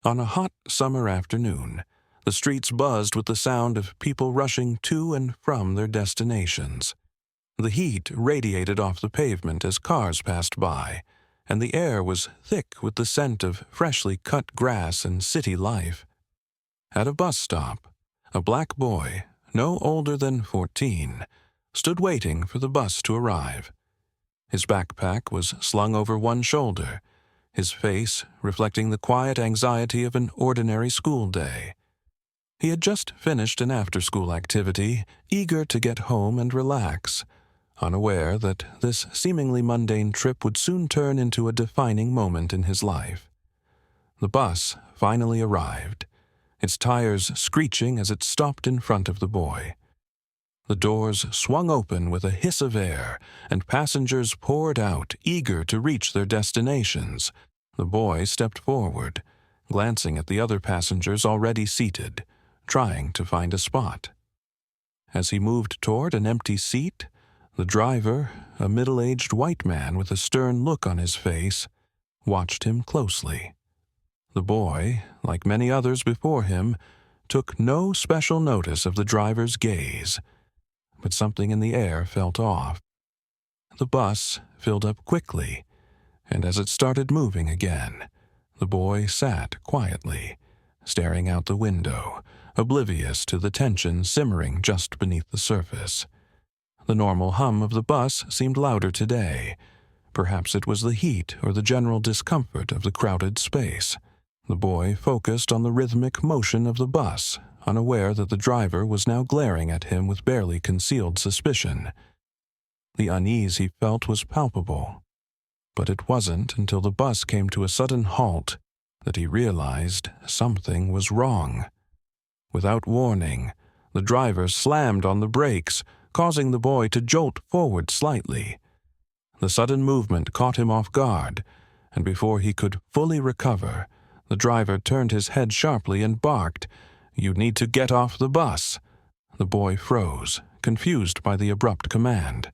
On a hot summer afternoon, the streets buzzed with the sound of people rushing to and from their destinations. The heat radiated off the pavement as cars passed by, and the air was thick with the scent of freshly cut grass and city life. At a bus stop, a black boy, no older than 14, stood waiting for the bus to arrive. His backpack was slung over one shoulder, his face reflecting the quiet anxiety of an ordinary school day. He had just finished an after-school activity, eager to get home and relax, unaware that this seemingly mundane trip would soon turn into a defining moment in his life. The bus finally arrived, its tires screeching as it stopped in front of the boy. The doors swung open with a hiss of air, and passengers poured out, eager to reach their destinations. The boy stepped forward, glancing at the other passengers already seated, trying to find a spot. As he moved toward an empty seat, the driver, a middle-aged white man with a stern look on his face, watched him closely. The boy, like many others before him, took no special notice of the driver's gaze, but something in the air felt off. The bus filled up quickly, and as it started moving again, the boy sat quietly, staring out the window, oblivious to the tension simmering just beneath the surface. The normal hum of the bus seemed louder today. Perhaps it was the heat or the general discomfort of the crowded space. The boy focused on the rhythmic motion of the bus, unaware that the driver was now glaring at him with barely concealed suspicion. The unease he felt was palpable, but it wasn't until the bus came to a sudden halt that he realized something was wrong. Without warning, the driver slammed on the brakes, causing the boy to jolt forward slightly. The sudden movement caught him off guard, and before he could fully recover, the driver turned his head sharply and barked, "You need to get off the bus." The boy froze, confused by the abrupt command.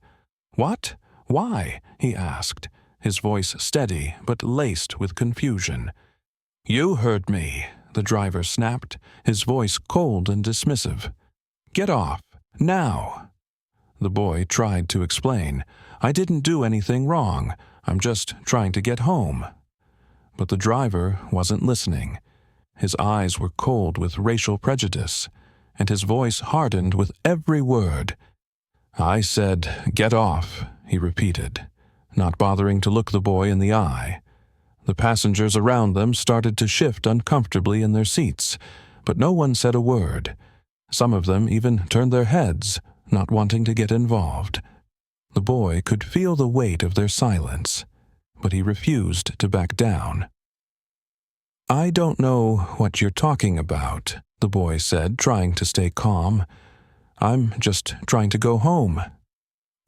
"What? Why?" he asked, his voice steady but laced with confusion. "You heard me," the driver snapped, his voice cold and dismissive. "Get off, now." The boy tried to explain. "I didn't do anything wrong. I'm just trying to get home." But the driver wasn't listening. His eyes were cold with racial prejudice, and his voice hardened with every word. "I said, get off," he repeated, not bothering to look the boy in the eye. The passengers around them started to shift uncomfortably in their seats, but no one said a word. Some of them even turned their heads, not wanting to get involved. The boy could feel the weight of their silence, but he refused to back down. "I don't know what you're talking about," the boy said, trying to stay calm. "I'm just trying to go home."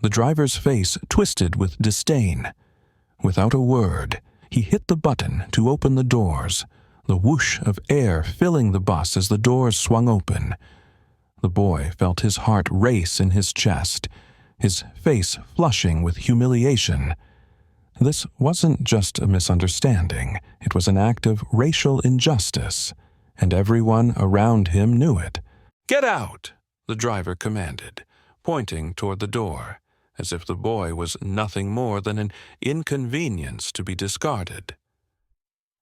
The driver's face twisted with disdain. Without a word, he hit the button to open the doors, the whoosh of air filling the bus as the doors swung open. The boy felt his heart race in his chest, his face flushing with humiliation. This wasn't just a misunderstanding, it was an act of racial injustice, and everyone around him knew it. "Get out!" the driver commanded, pointing toward the door, as if the boy was nothing more than an inconvenience to be discarded.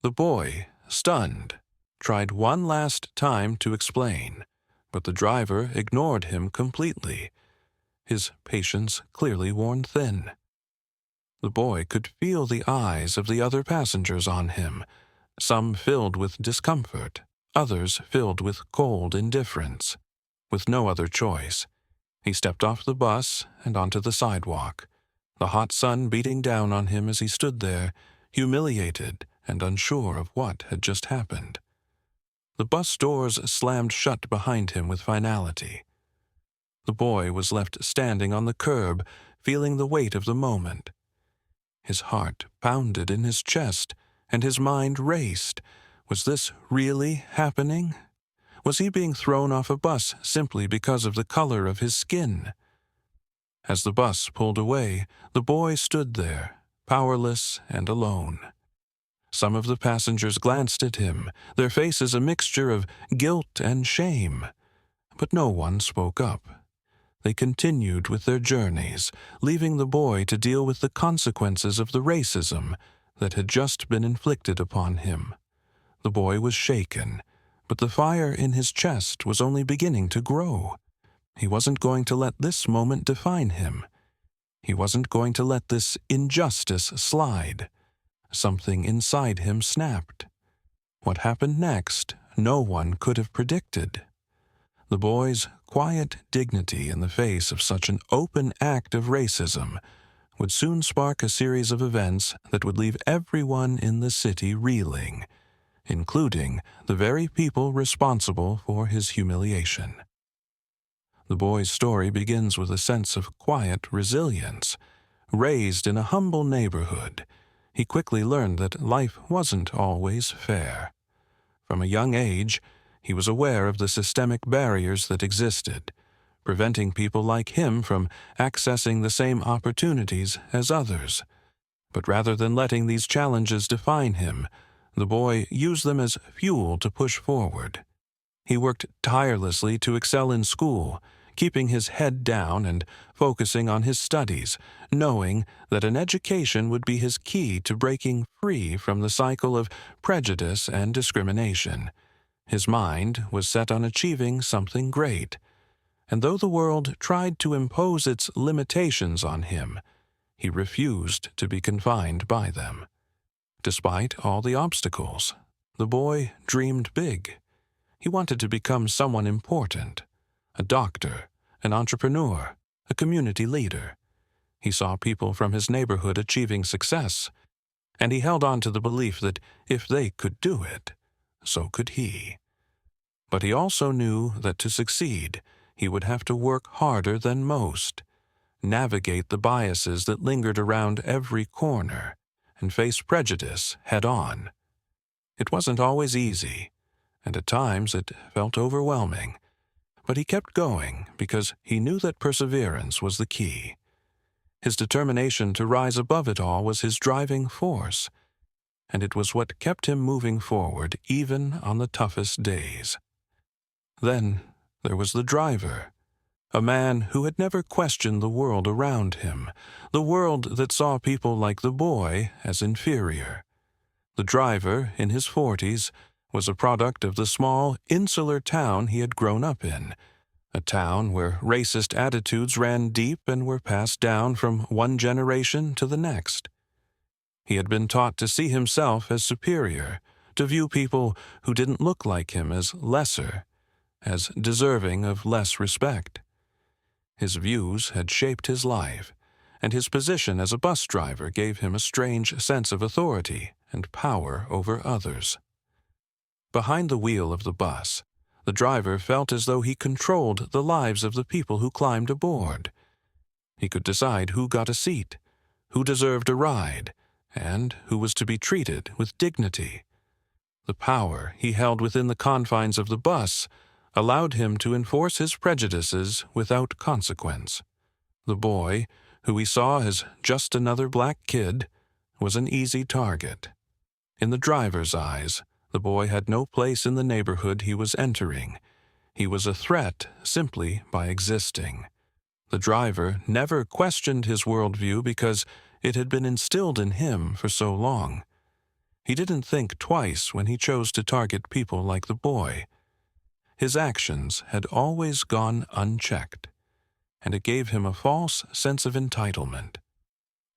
The boy, stunned, tried one last time to explain, but the driver ignored him completely, his patience clearly worn thin. The boy could feel the eyes of the other passengers on him, some filled with discomfort, others filled with cold indifference. With no other choice, he stepped off the bus and onto the sidewalk, the hot sun beating down on him as he stood there, humiliated and unsure of what had just happened. The bus doors slammed shut behind him with finality. The boy was left standing on the curb, feeling the weight of the moment. His heart pounded in his chest, and his mind raced. Was this really happening? Was he being thrown off a bus simply because of the color of his skin? As the bus pulled away, the boy stood there, powerless and alone. Some of the passengers glanced at him, their faces a mixture of guilt and shame. But no one spoke up. They continued with their journeys, leaving the boy to deal with the consequences of the racism that had just been inflicted upon him. The boy was shaken, but the fire in his chest was only beginning to grow. He wasn't going to let this moment define him. He wasn't going to let this injustice slide. Something inside him snapped. What happened next, no one could have predicted. The boy's quiet dignity in the face of such an open act of racism would soon spark a series of events that would leave everyone in the city reeling, including the very people responsible for his humiliation. The boy's story begins with a sense of quiet resilience. Raised in a humble neighborhood, he quickly learned that life wasn't always fair. From a young age, he was aware of the systemic barriers that existed, preventing people like him from accessing the same opportunities as others. But rather than letting these challenges define him, the boy used them as fuel to push forward. He worked tirelessly to excel in school, keeping his head down and focusing on his studies, knowing that an education would be his key to breaking free from the cycle of prejudice and discrimination. His mind was set on achieving something great, and though the world tried to impose its limitations on him, he refused to be confined by them. Despite all the obstacles, the boy dreamed big. He wanted to become someone important, a doctor, an entrepreneur, a community leader. He saw people from his neighborhood achieving success, and he held on to the belief that if they could do it, so could he. But he also knew that to succeed, he would have to work harder than most, navigate the biases that lingered around every corner, and face prejudice head-on. It wasn't always easy, and at times it felt overwhelming, but he kept going because he knew that perseverance was the key. His determination to rise above it all was his driving force, and it was what kept him moving forward even on the toughest days. Then there was the driver, a man who had never questioned the world around him, the world that saw people like the boy as inferior. The driver, in his 40s, was a product of the small, insular town he had grown up in, a town where racist attitudes ran deep and were passed down from one generation to the next. He had been taught to see himself as superior, to view people who didn't look like him as lesser, as deserving of less respect. His views had shaped his life, and his position as a bus driver gave him a strange sense of authority and power over others. Behind the wheel of the bus, the driver felt as though he controlled the lives of the people who climbed aboard. He could decide who got a seat, who deserved a ride, and who was to be treated with dignity. The power he held within the confines of the bus allowed him to enforce his prejudices without consequence. The boy, who he saw as just another black kid, was an easy target. In the driver's eyes, the boy had no place in the neighborhood he was entering. He was a threat simply by existing. The driver never questioned his worldview because it had been instilled in him for so long. He didn't think twice when he chose to target people like the boy. His actions had always gone unchecked, and it gave him a false sense of entitlement.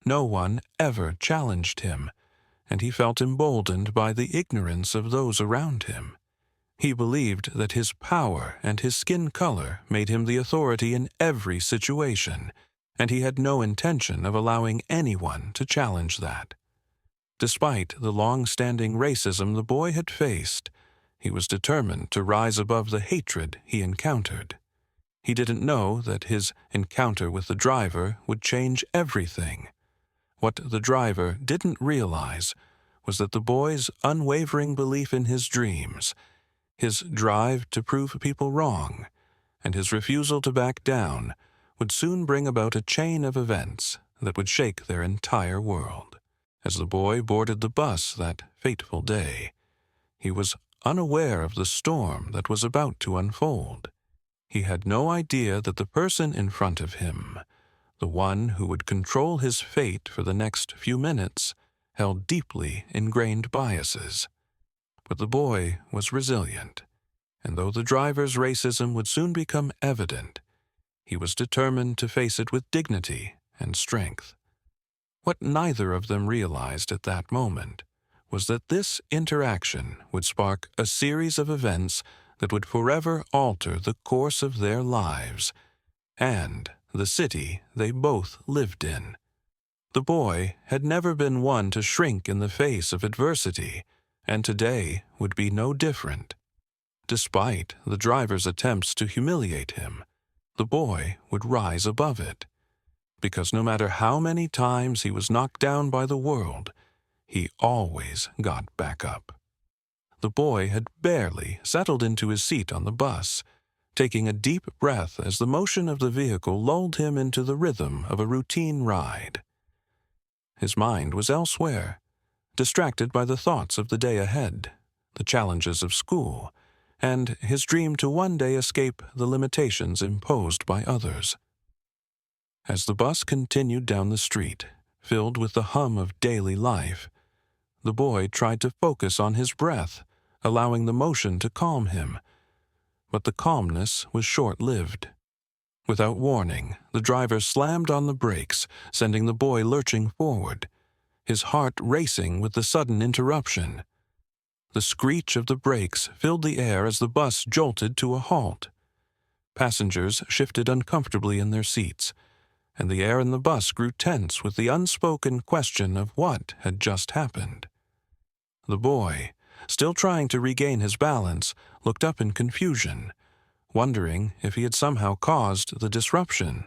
No one ever challenged him, and he felt emboldened by the ignorance of those around him. He believed that his power and his skin color made him the authority in every situation, and he had no intention of allowing anyone to challenge that. Despite the long-standing racism the boy had faced, he was determined to rise above the hatred he encountered. He didn't know that his encounter with the driver would change everything. What the driver didn't realize was that the boy's unwavering belief in his dreams, his drive to prove people wrong, and his refusal to back down would soon bring about a chain of events that would shake their entire world. As the boy boarded the bus that fateful day, he was unaware of the storm that was about to unfold. He had no idea that the person in front of him, the one who would control his fate for the next few minutes, held deeply ingrained biases. But the boy was resilient, and though the driver's racism would soon become evident, he was determined to face it with dignity and strength. What neither of them realized at that moment was that this interaction would spark a series of events that would forever alter the course of their lives and the city they both lived in. The boy had never been one to shrink in the face of adversity, and today would be no different. Despite the driver's attempts to humiliate him, the boy would rise above it, because no matter how many times he was knocked down by the world, he always got back up. The boy had barely settled into his seat on the bus, taking a deep breath as the motion of the vehicle lulled him into the rhythm of a routine ride. His mind was elsewhere, distracted by the thoughts of the day ahead, the challenges of school, and his dream to one day escape the limitations imposed by others. As the bus continued down the street, filled with the hum of daily life, the boy tried to focus on his breath, allowing the motion to calm him. But the calmness was short-lived. Without warning, the driver slammed on the brakes, sending the boy lurching forward, his heart racing with the sudden interruption. The screech of the brakes filled the air as the bus jolted to a halt. Passengers shifted uncomfortably in their seats, and the air in the bus grew tense with the unspoken question of what had just happened. The boy, still trying to regain his balance, looked up in confusion, wondering if he had somehow caused the disruption.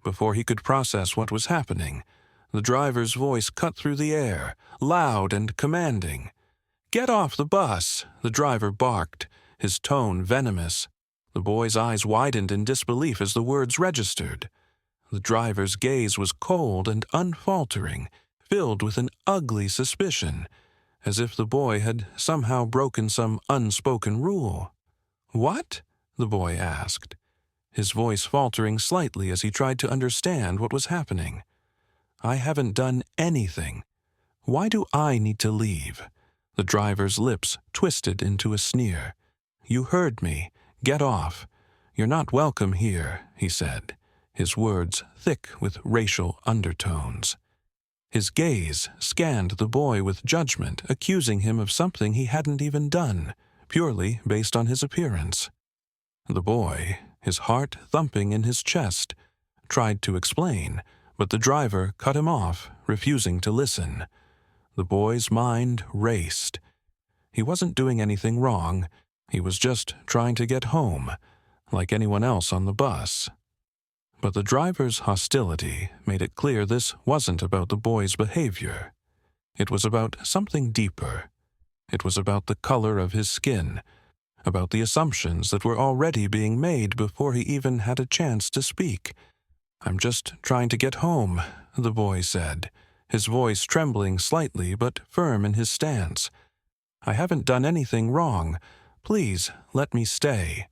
Before he could process what was happening, the driver's voice cut through the air, loud and commanding. "Get off the bus!" the driver barked, his tone venomous. The boy's eyes widened in disbelief as the words registered. The driver's gaze was cold and unfaltering, filled with an ugly suspicion, as if the boy had somehow broken some unspoken rule. "What?" the boy asked, his voice faltering slightly as he tried to understand what was happening. "I haven't done anything. Why do I need to leave?" The driver's lips twisted into a sneer. "You heard me. Get off. You're not welcome here," he said, his words thick with racial undertones. His gaze scanned the boy with judgment, accusing him of something he hadn't even done, purely based on his appearance. The boy, his heart thumping in his chest, tried to explain, but the driver cut him off, refusing to listen. The boy's mind raced. He wasn't doing anything wrong. He was just trying to get home, like anyone else on the bus. But the driver's hostility made it clear this wasn't about the boy's behavior. It was about something deeper. It was about the color of his skin, about the assumptions that were already being made before he even had a chance to speak. "I'm just trying to get home," the boy said, his voice trembling slightly but firm in his stance. "I haven't done anything wrong. Please, let me stay."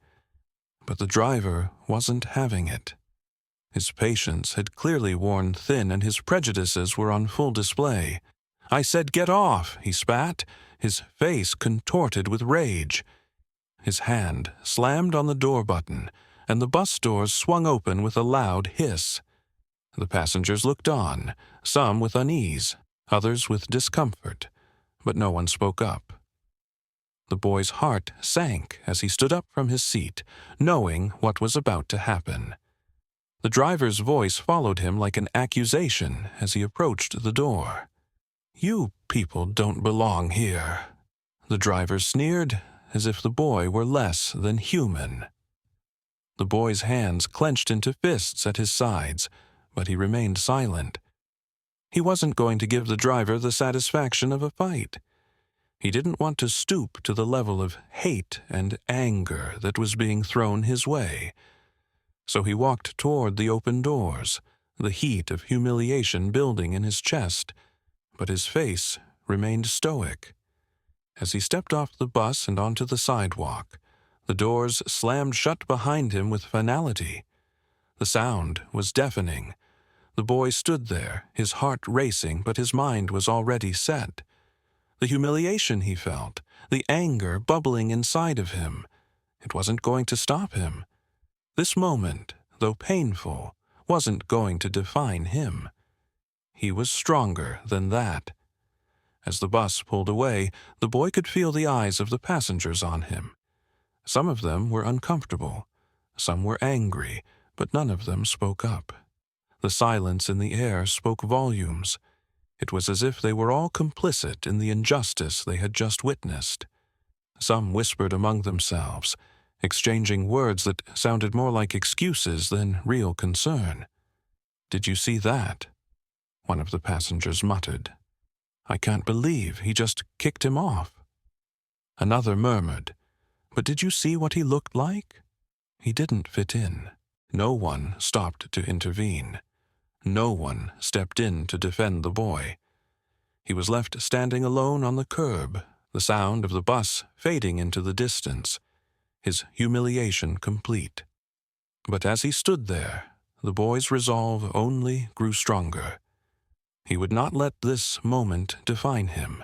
But the driver wasn't having it. His patience had clearly worn thin and his prejudices were on full display. "I said get off," he spat, his face contorted with rage. His hand slammed on the door button, and the bus doors swung open with a loud hiss. The passengers looked on, some with unease, others with discomfort, but no one spoke up. The boy's heart sank as he stood up from his seat, knowing what was about to happen. The driver's voice followed him like an accusation as he approached the door. "You people don't belong here," the driver sneered, as if the boy were less than human. The boy's hands clenched into fists at his sides, but he remained silent. He wasn't going to give the driver the satisfaction of a fight. He didn't want to stoop to the level of hate and anger that was being thrown his way. So he walked toward the open doors, the heat of humiliation building in his chest, but his face remained stoic. As he stepped off the bus and onto the sidewalk, the doors slammed shut behind him with finality. The sound was deafening. The boy stood there, his heart racing, but his mind was already set. The humiliation he felt, the anger bubbling inside of him, it wasn't going to stop him. This moment, though painful, wasn't going to define him. He was stronger than that. As the bus pulled away, the boy could feel the eyes of the passengers on him. Some of them were uncomfortable. Some were angry, but none of them spoke up. The silence in the air spoke volumes. It was as if they were all complicit in the injustice they had just witnessed. Some whispered among themselves, exchanging words that sounded more like excuses than real concern. "Did you see that?" one of the passengers muttered. "I can't believe he just kicked him off." Another murmured, "But did you see what he looked like?" He didn't fit in. No one stopped to intervene. No one stepped in to defend the boy. He was left standing alone on the curb, the sound of the bus fading into the distance, his humiliation complete. But as he stood there, the boy's resolve only grew stronger. He would not let this moment define him.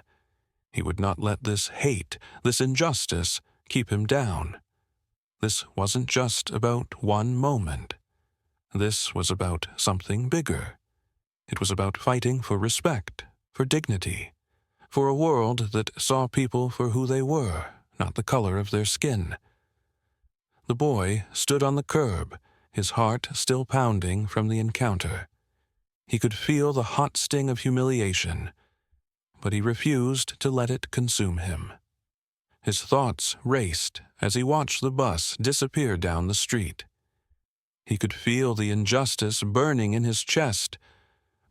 He would not let this hate, this injustice, keep him down. This wasn't just about one moment. This was about something bigger. It was about fighting for respect, for dignity, for a world that saw people for who they were, not the color of their skin. The boy stood on the curb, his heart still pounding from the encounter. He could feel the hot sting of humiliation, but he refused to let it consume him. His thoughts raced as he watched the bus disappear down the street. He could feel the injustice burning in his chest,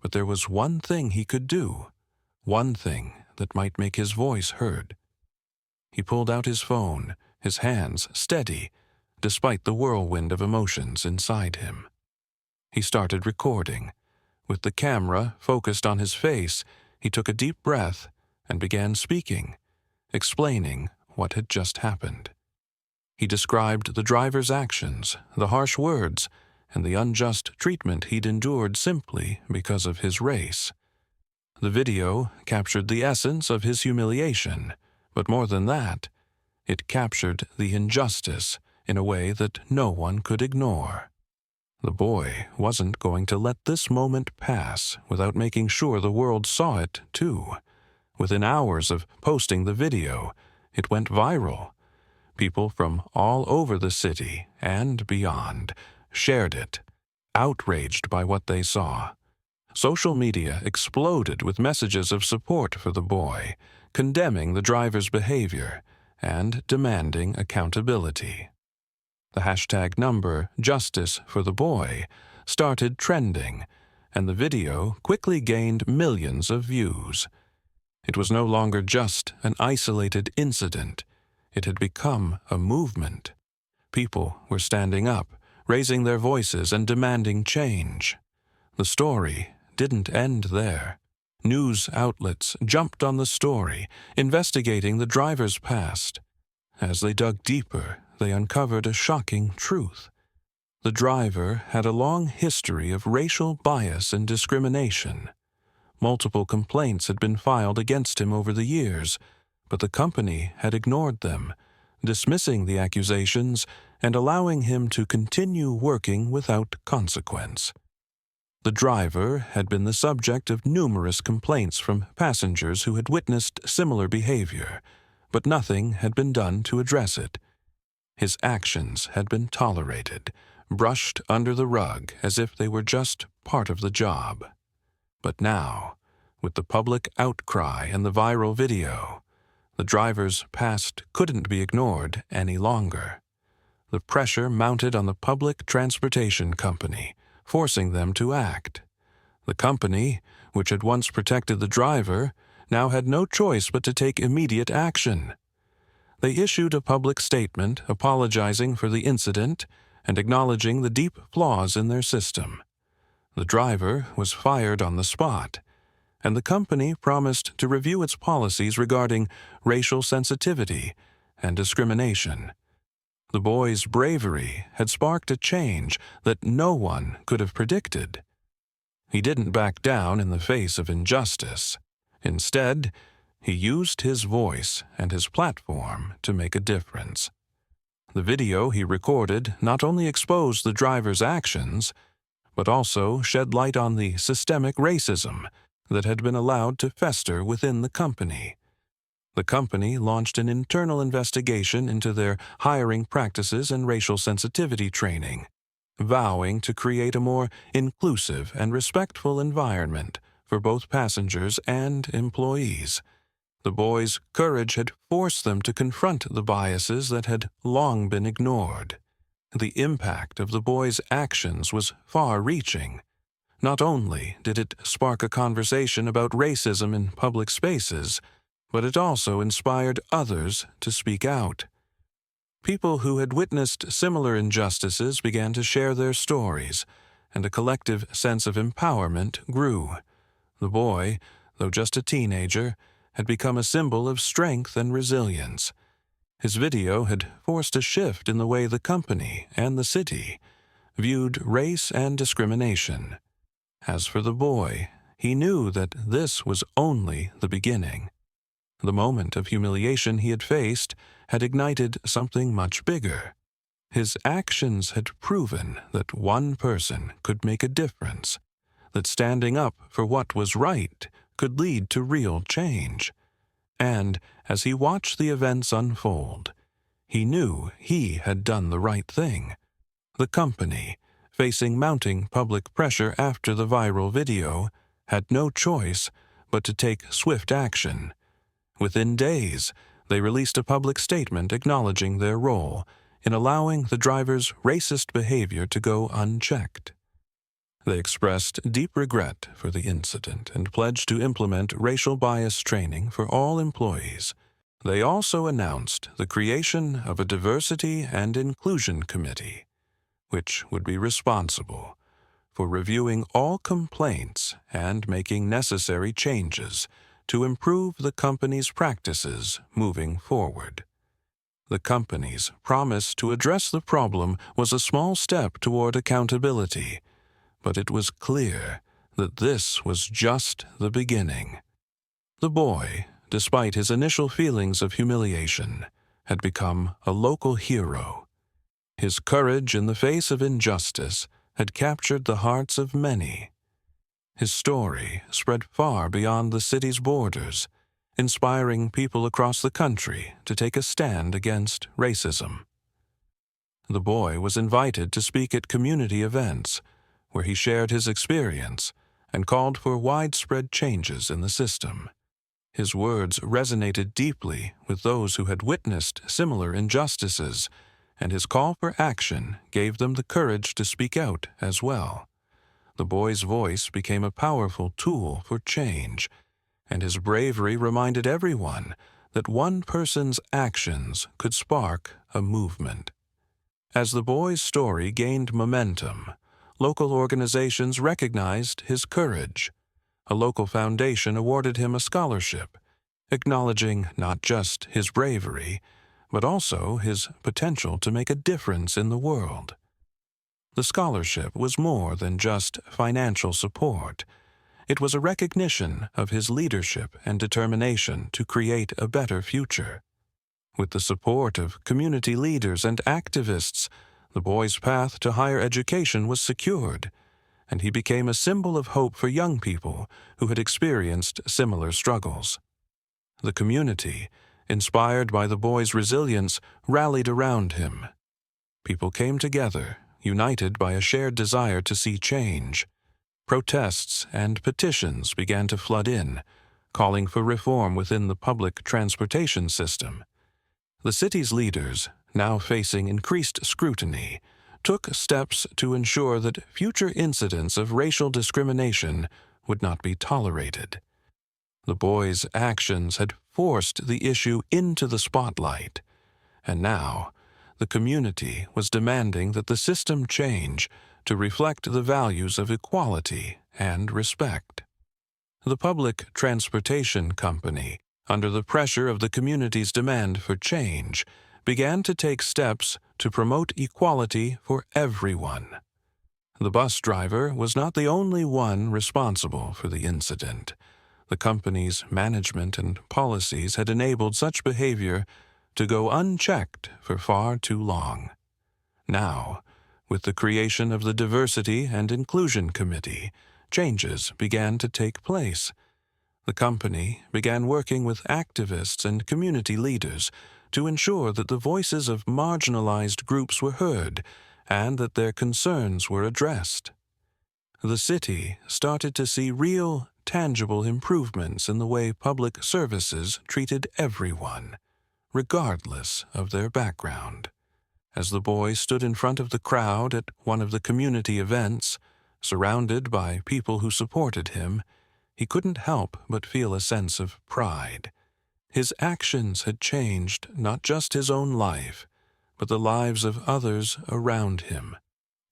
but there was one thing he could do, one thing that might make his voice heard. He pulled out his phone, his hands steady, despite the whirlwind of emotions inside him. He started recording. With the camera focused on his face, he took a deep breath and began speaking, explaining what had just happened. He described the driver's actions, the harsh words, and the unjust treatment he'd endured simply because of his race. The video captured the essence of his humiliation, but more than that, it captured the injustice in a way that no one could ignore. The boy wasn't going to let this moment pass without making sure the world saw it, too. Within hours of posting the video, it went viral. People from all over the city and beyond shared it, outraged by what they saw. Social media exploded with messages of support for the boy, condemning the driver's behavior and demanding accountability. The hashtag number Justice for the Boy started trending, and the video quickly gained millions of views. It was no longer just an isolated incident. It had become a movement. People were standing up, raising their voices and demanding change. The story didn't end there. News outlets jumped on the story, investigating the driver's past. As they dug deeper, they uncovered a shocking truth. The driver had a long history of racial bias and discrimination. Multiple complaints had been filed against him over the years, but the company had ignored them, dismissing the accusations and allowing him to continue working without consequence. The driver had been the subject of numerous complaints from passengers who had witnessed similar behavior, but nothing had been done to address it. His actions had been tolerated, brushed under the rug as if they were just part of the job. But now, with the public outcry and the viral video, the driver's past couldn't be ignored any longer. The pressure mounted on the public transportation company, forcing them to act. The company, which had once protected the driver, now had no choice but to take immediate action. They issued a public statement apologizing for the incident and acknowledging the deep flaws in their system. The driver was fired on the spot. and the company promised to review its policies regarding racial sensitivity and discrimination. The boy's bravery had sparked a change that no one could have predicted. He didn't back down in the face of injustice. Instead, he used his voice and his platform to make a difference. The video he recorded not only exposed the driver's actions, but also shed light on the systemic racism that had been allowed to fester within the company. The company launched an internal investigation into their hiring practices and racial sensitivity training, vowing to create a more inclusive and respectful environment for both passengers and employees. The boys' courage had forced them to confront the biases that had long been ignored. The impact of the boys' actions was far-reaching. Not only did it spark a conversation about racism in public spaces, but it also inspired others to speak out. People who had witnessed similar injustices began to share their stories, and a collective sense of empowerment grew. The boy, though just a teenager, had become a symbol of strength and resilience. His video had forced a shift in the way the company and the city viewed race and discrimination. As for the boy, he knew that this was only the beginning. The moment of humiliation he had faced had ignited something much bigger. His actions had proven that one person could make a difference, that standing up for what was right could lead to real change. And as he watched the events unfold, he knew he had done the right thing. The company, facing mounting public pressure after the viral video, had no choice but to take swift action. Within days, they released a public statement acknowledging their role in allowing the driver's racist behavior to go unchecked. They expressed deep regret for the incident and pledged to implement racial bias training for all employees. They also announced the creation of a diversity and inclusion committee, which would be responsible for reviewing all complaints and making necessary changes to improve the company's practices moving forward. The company's promise to address the problem was a small step toward accountability, but it was clear that this was just the beginning. The boy, despite his initial feelings of humiliation, had become a local hero. His courage in the face of injustice had captured the hearts of many. His story spread far beyond the city's borders, inspiring people across the country to take a stand against racism. The boy was invited to speak at community events, where he shared his experience and called for widespread changes in the system. His words resonated deeply with those who had witnessed similar injustices, and his call for action gave them the courage to speak out as well. The boy's voice became a powerful tool for change, and his bravery reminded everyone that one person's actions could spark a movement. As the boy's story gained momentum, local organizations recognized his courage. A local foundation awarded him a scholarship, acknowledging not just his bravery, but also his potential to make a difference in the world. The scholarship was more than just financial support. It was a recognition of his leadership and determination to create a better future. With the support of community leaders and activists, the boy's path to higher education was secured, and he became a symbol of hope for young people who had experienced similar struggles. The community, inspired by the boy's resilience, rallied around him. People came together, united by a shared desire to see change. Protests and petitions began to flood in, calling for reform within the public transportation system. The city's leaders, now facing increased scrutiny, took steps to ensure that future incidents of racial discrimination would not be tolerated. The boy's actions had forced the issue into the spotlight, and now the community was demanding that the system change to reflect the values of equality and respect. The public transportation company, under the pressure of the community's demand for change, began to take steps to promote equality for everyone. The bus driver was not the only one responsible for the incident. The company's management and policies had enabled such behavior to go unchecked for far too long. Now, with the creation of the Diversity and Inclusion Committee, changes began to take place. The company began working with activists and community leaders to ensure that the voices of marginalized groups were heard and that their concerns were addressed. The city started to see real, tangible improvements in the way public services treated everyone, regardless of their background. As the boy stood in front of the crowd at one of the community events, surrounded by people who supported him, he couldn't help but feel a sense of pride. His actions had changed not just his own life, but the lives of others around him.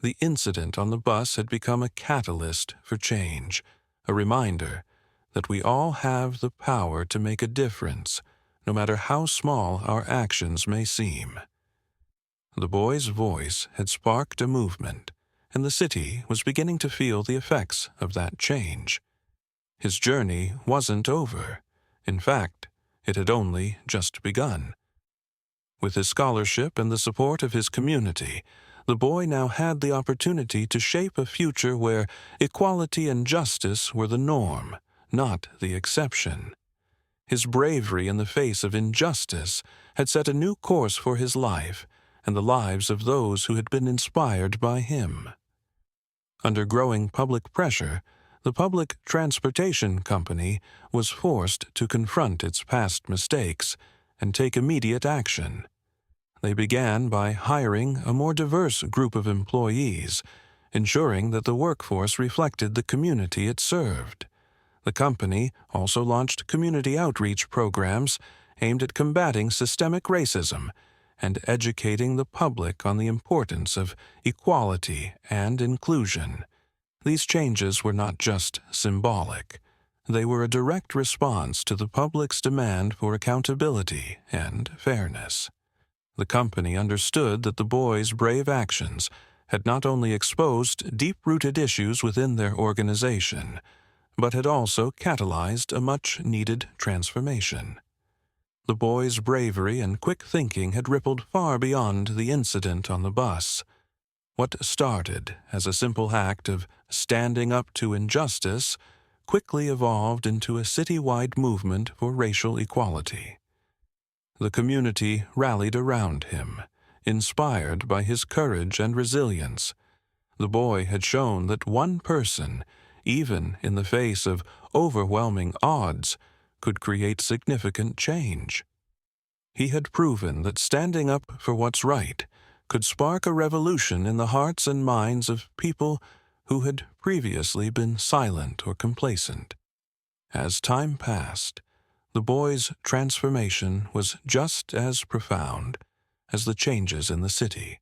The incident on the bus had become a catalyst for change, a reminder that we all have the power to make a difference, no matter how small our actions may seem. The boy's voice had sparked a movement, and the city was beginning to feel the effects of that change. His journey wasn't over. In fact, it had only just begun. With his scholarship and the support of his community, the boy now had the opportunity to shape a future where equality and justice were the norm, not the exception. His bravery in the face of injustice had set a new course for his life and the lives of those who had been inspired by him. Under growing public pressure, the public transportation company was forced to confront its past mistakes and take immediate action. They began by hiring a more diverse group of employees, ensuring that the workforce reflected the community it served. The company also launched community outreach programs aimed at combating systemic racism and educating the public on the importance of equality and inclusion. These changes were not just symbolic. They were a direct response to the public's demand for accountability and fairness. The company understood that the boy's brave actions had not only exposed deep-rooted issues within their organization, but had also catalyzed a much-needed transformation. The boy's bravery and quick thinking had rippled far beyond the incident on the bus. What started as a simple act of standing up to injustice quickly evolved into a citywide movement for racial equality. The community rallied around him, inspired by his courage and resilience. The boy had shown that one person, even in the face of overwhelming odds, could create significant change. He had proven that standing up for what's right could spark a revolution in the hearts and minds of people who had previously been silent or complacent. As time passed, the boy's transformation was just as profound as the changes in the city.